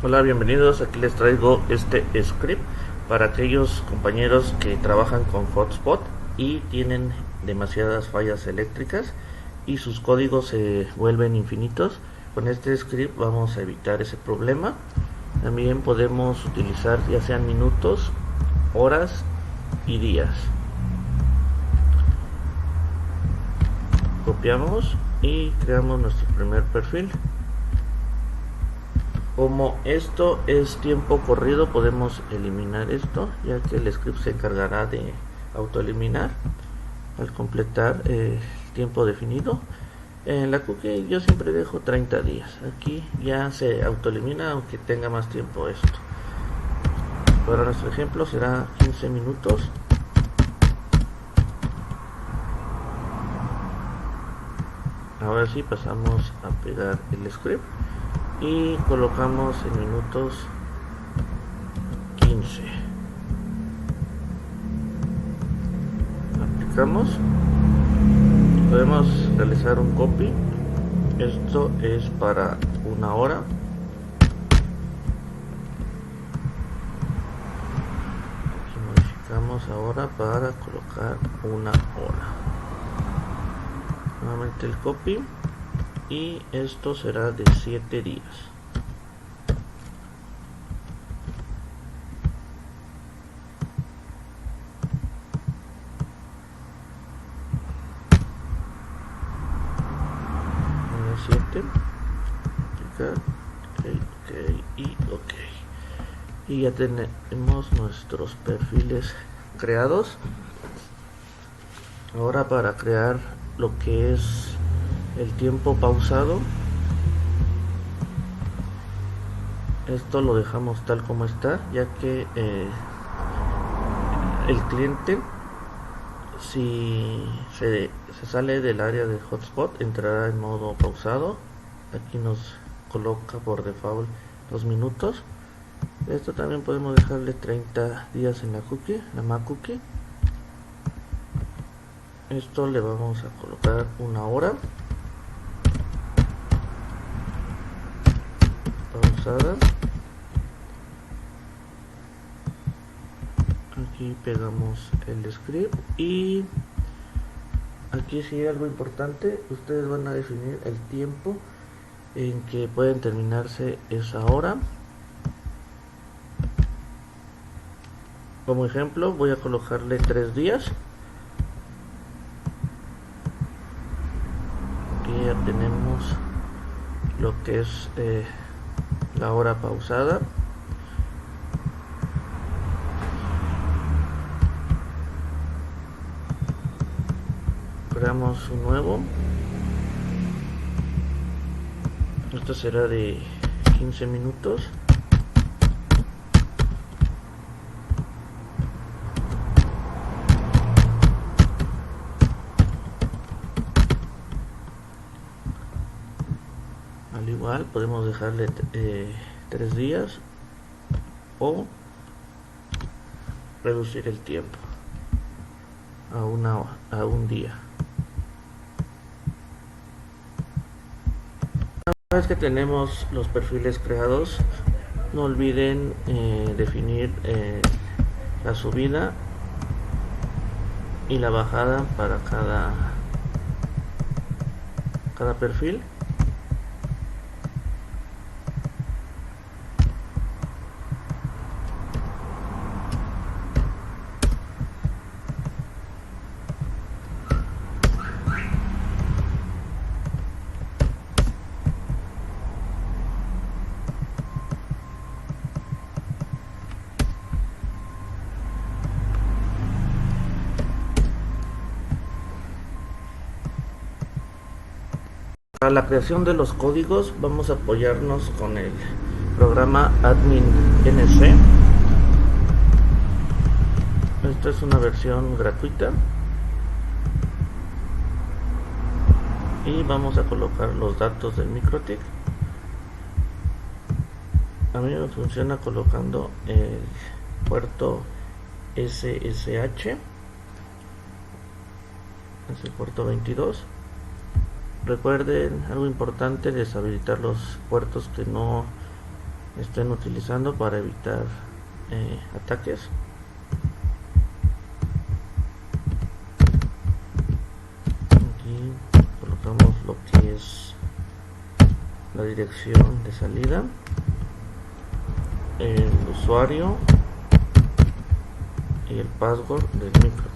Hola, bienvenidos. Aquí les traigo este script para aquellos compañeros que trabajan con hotspot y tienen demasiadas fallas eléctricas y sus códigos se vuelven infinitos. Con este script vamos a evitar ese problema. También podemos utilizar ya sean minutos, horas y días. Copiamos y creamos nuestro primer perfil. Como esto es tiempo corrido, podemos eliminar esto, ya que el script se encargará de autoeliminar al completar el tiempo definido. En la cookie yo siempre dejo 30 días. Aquí ya se autoelimina aunque tenga más tiempo esto. Para nuestro ejemplo será 15 minutos. Ahora sí pasamos a pegar el script y colocamos en minutos 15. Aplicamos. Podemos realizar un copy. Esto es para una hora. Aquí modificamos ahora para colocar una hora. Nuevamente el copy. Y esto será de 7 días. Una 7. Ok y ok. Y ya tenemos nuestros perfiles creados. Ahora para crear lo que es el tiempo pausado, esto lo dejamos tal como está, ya que el cliente, si se sale del área de hotspot, entrará en modo pausado. Aquí nos coloca por default 2 minutos. Esto también podemos dejarle 30 días en la cookie, la Mac cookie. Esto le vamos a colocar una hora pausada. Aquí pegamos el script y aquí sí algo importante, ustedes van a definir el tiempo en que pueden terminarse esa hora. Como ejemplo voy a colocarle 3 días. Aquí ya tenemos lo que es la hora pausada. Creamos un nuevo. Esto será de 15 minutos. Al igual podemos dejarle 3 días o reducir el tiempo a un día. Una vez que tenemos los perfiles creados, no olviden definir la subida y la bajada para cada perfil. Para la creación de los códigos vamos a apoyarnos con el programa Admin NC. Esta es una versión gratuita y vamos a colocar los datos del MikroTik. A mí me funciona colocando el puerto SSH, es el puerto 22. Recuerden algo importante, deshabilitar los puertos que no estén utilizando para evitar ataques. Aquí colocamos lo que es la dirección de salida, el usuario y el password del micro.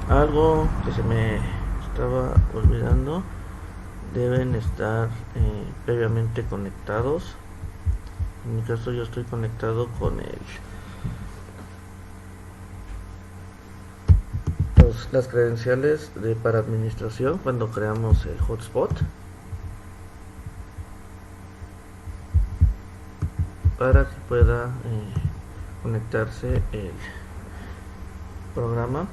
Algo que se me estaba olvidando, deben estar previamente conectados. En mi caso yo estoy conectado con las credenciales para administración cuando creamos el hotspot, para que pueda conectarse el programa.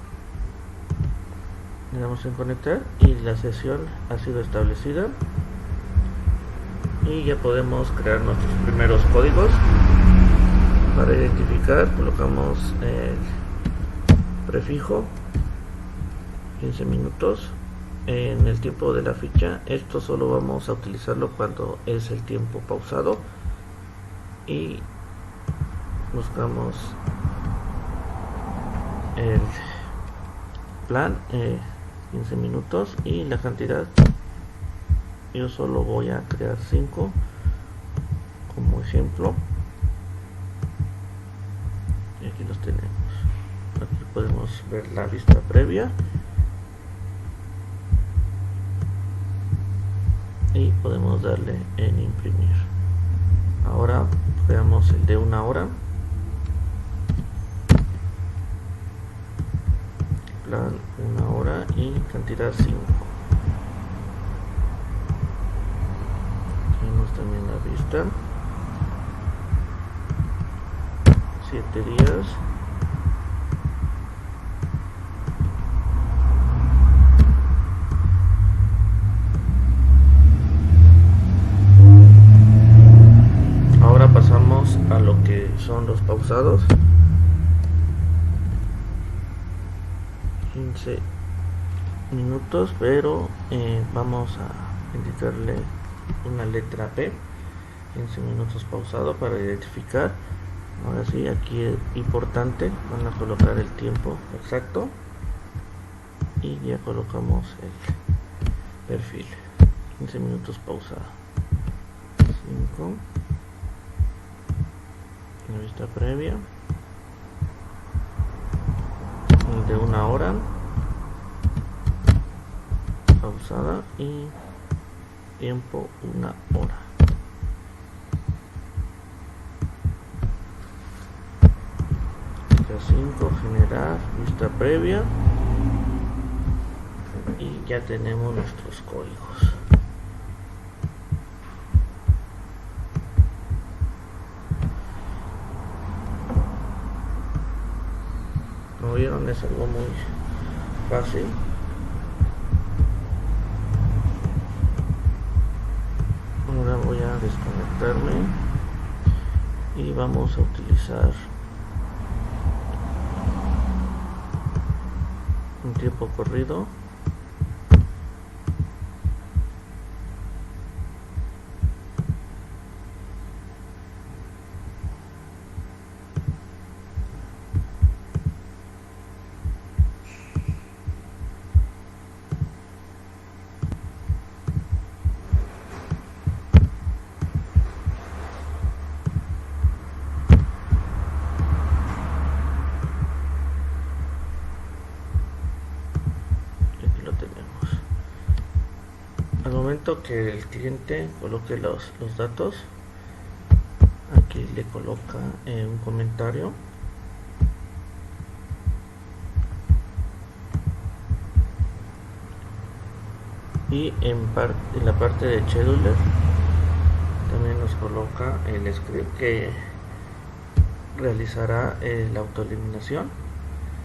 Le damos en conectar y la sesión ha sido establecida, y ya podemos crear nuestros primeros códigos. Para identificar colocamos el prefijo 15 minutos. En el tiempo de la ficha, esto solo vamos a utilizarlo cuando es el tiempo pausado, y buscamos el plan 15 minutos y la cantidad. Yo solo voy a crear 5 como ejemplo, y aquí los tenemos. Aquí podemos ver la vista previa y podemos darle en imprimir. Ahora creamos el de 1 hora, plan 1 hora y cantidad 5. Tenemos también la vista 7 días. Ahora pasamos a lo que son los pausados. 15 minutos, pero vamos a indicarle una letra P. 15 minutos pausado para identificar. Ahora sí, aquí es importante, van a colocar el tiempo exacto y ya colocamos el perfil. 15 minutos pausado. 5, la vista previa, el de 1 hora pausada y tiempo 1 hora. Vista 5, generar vista previa, y ya tenemos nuestros códigos. Como vieron, es algo muy fácil. Ahora voy a desconectarme y vamos a utilizar un tiempo corrido. Al momento que el cliente coloque los datos, aquí le coloca un comentario, y en la parte de scheduler también nos coloca el script que realizará la autoeliminación.